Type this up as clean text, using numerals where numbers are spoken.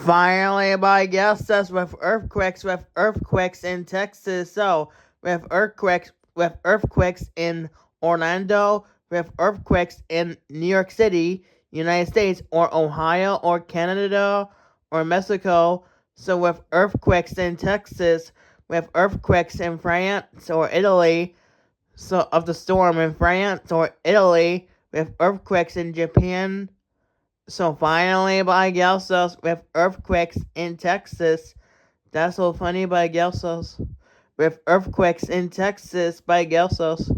Finally, by guess that's with earthquakes in Texas. So with earthquakes in Orlando, with earthquakes in New York City, United States, or Ohio, or Canada, or Mexico. So with earthquakes in Texas, with earthquakes in France or Italy, so of the storm in France or Italy, with earthquakes in Japan. So finally, by Gelsos, with earthquakes in Texas. That's so funny by Gelsos. With earthquakes in Texas by Gelsos.